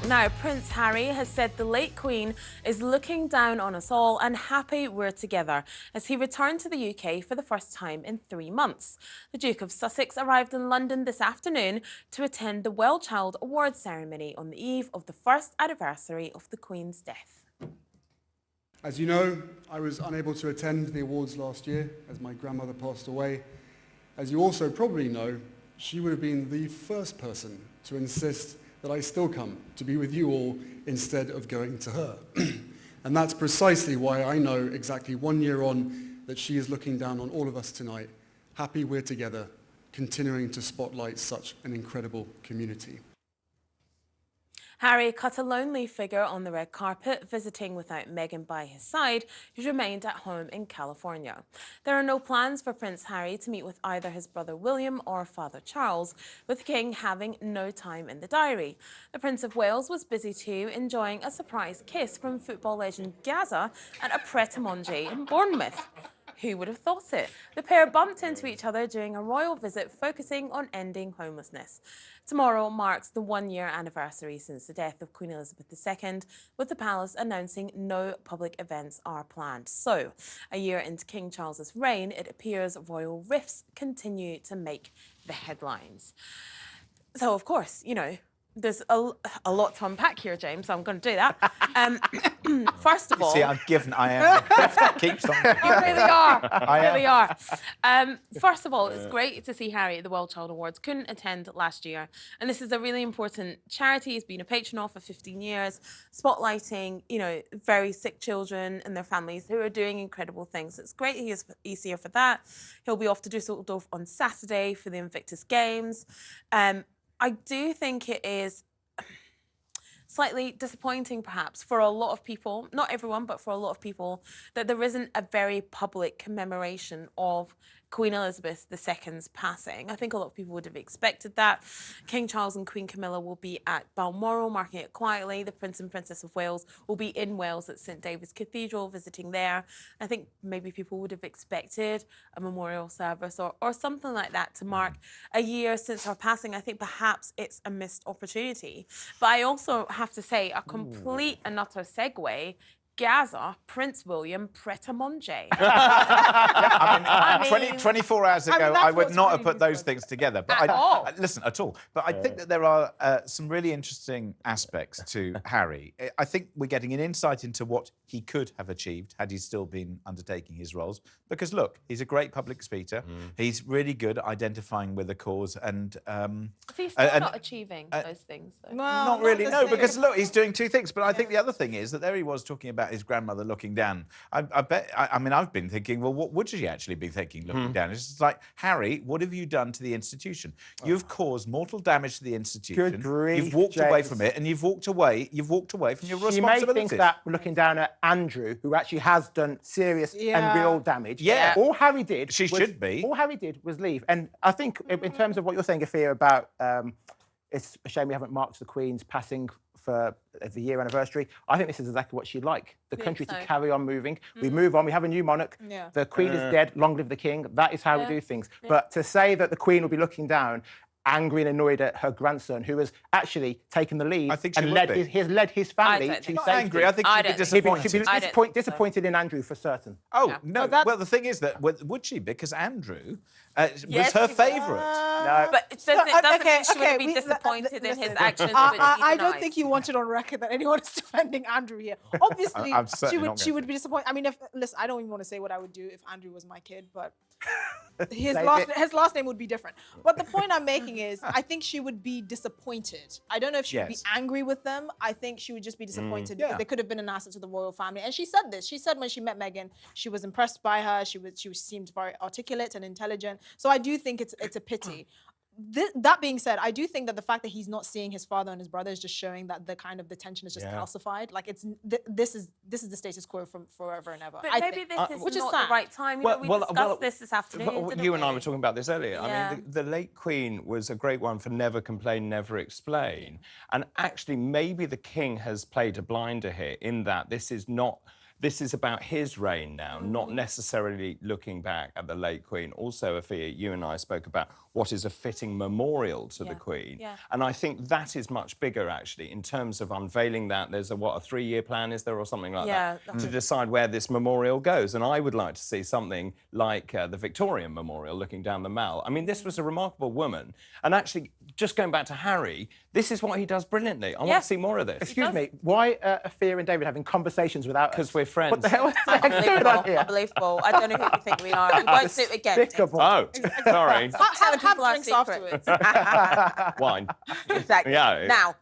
Now, Prince Harry has said the late Queen is looking down on us all and happy we're together as he returned to the UK for the first time in 3 months. The Duke of Sussex arrived in London this afternoon to attend the WellChild Awards ceremony on the eve of the first anniversary of the Queen's death. As you know, I was unable to attend the awards last year as my grandmother passed away. As you also probably know, she would have been the first person to insist that I still come to be with you all instead of going to her. And that's precisely why I know exactly 1 year on that she is looking down on all of us tonight, happy we're together, continuing to spotlight such an incredible community. Harry cut a lonely figure on the red carpet, visiting without Meghan by his side, who's remained at home in California. There are no plans for Prince Harry to meet with either his brother William or Father Charles, with the King having no time in the diary. The Prince of Wales was busy too, enjoying a surprise kiss from football legend Gaza at a pret-a-manger in Bournemouth. Who would have thought it? The pair bumped into each other during a royal visit focusing on ending homelessness. Tomorrow marks the 1 year anniversary since the death of Queen Elizabeth II, with the palace announcing no public events are planned. So, a year into King Charles's reign, it appears royal rifts continue to make the headlines. So, of course, you know, there's a lot to unpack here, James, so I'm going to do that. First of all... See, I am the gift that keeps on. You really are. You really are. First of all, it's great to see Harry at the WellChild Awards. Couldn't attend last year. And this is a really important charity. He's been a patron of for 15 years, spotlighting, you know, very sick children and their families who are doing incredible things. It's great he's here for that. He'll be off to Dusseldorf on Saturday for the Invictus Games. I do think it is slightly disappointing, perhaps, for a lot of people, not everyone, but for a lot of people, that there isn't a very public commemoration of Queen Elizabeth II's passing. I think a lot of people would have expected that. King Charles and Queen Camilla will be at Balmoral, marking it quietly. The Prince and Princess of Wales will be in Wales at St David's Cathedral, visiting there. I think maybe people would have expected a memorial service or something like that to mark a year since her passing. I think perhaps it's a missed opportunity. But I also have to say, a complete and utter segue, Gaza, Prince William, pret-a-manger. I mean, 24 hours ago, I would not have put those things together. But listen, at all. But I think that there are some really interesting aspects to Harry. I think we're getting an insight into what he could have achieved had he still been undertaking his roles. Because, look, he's a great public speaker. He's really good at identifying with the cause. And is he still not achieving those things, though? Well, not really, no, because, look, he's doing two things. But I think the other thing is that there he was talking about his grandmother looking down. I mean, I've been thinking, well, what would she actually be thinking looking down? It's just like, Harry, what have you done to the institution? You've caused mortal damage to the institution. Good grief, you've walked James. away from it, and you've walked away from your responsibilities. You may think that looking down at Andrew, who actually has done serious and real damage. Yeah. All Harry did... should be. All Harry did was leave. And I think, in terms of what you're saying, Afia, about it's a shame we haven't marked the Queen's passing for the year anniversary. I think this is exactly what she'd like. The country to carry on moving. We move on. We have a new monarch. The Queen is dead. Long live the King. That is how we do things. But to say that the Queen will be looking down, angry and annoyed at her grandson, who has actually taken the lead and led his family to safety. Not angry. I think she'd be disappointed. She'd be disappointed in Andrew for certain. Oh, no. Well, the thing is that, would she? Because Andrew was her favourite. No. But it doesn't mean she would be disappointed in his actions. I don't think you want it on record that anyone is defending Andrew here. Obviously, she would be disappointed. I mean, listen, I don't even want to say what I would do if Andrew was my kid, but his last name would be different. But the point I'm making is, I think she would be disappointed. I don't know if she would be angry with them. I think she would just be disappointed because they could have been an asset to the royal family. And she said this. She said when she met Meghan, she was impressed by her. She seemed very articulate and intelligent. So I do think it's a pity. That being said, I do think that the fact that he's not seeing his father and his brother is just showing that the tension is just calcified. Like this is the status quo from forever and ever. But maybe this is not the right time. We discussed this afternoon. You and I were talking about this earlier. I mean, the late Queen was a great one for never complain, never explain. And actually, maybe the King has played a blinder here in that this is not this is about his reign now, not necessarily looking back at the late Queen. Also, Afia, you and I spoke about what is a fitting memorial to the Queen. And I think that is much bigger, actually, in terms of unveiling that. There's a 3-year plan, is there, or something like that, to decide where this memorial goes. And I would like to see something like the Victorian Memorial looking down the Mall. I mean, this was a remarkable woman. And actually, just going back to Harry, this is what he does brilliantly. I want to see more of this. Excuse me, why are Afia and David having conversations without us? Because we're friends. What the hell is Unbelievable. I don't know who you think we are. We won't do it again. Despicable. Oh, sorry. Have drinks afterwards. Wine. Exactly. Yeah. Now.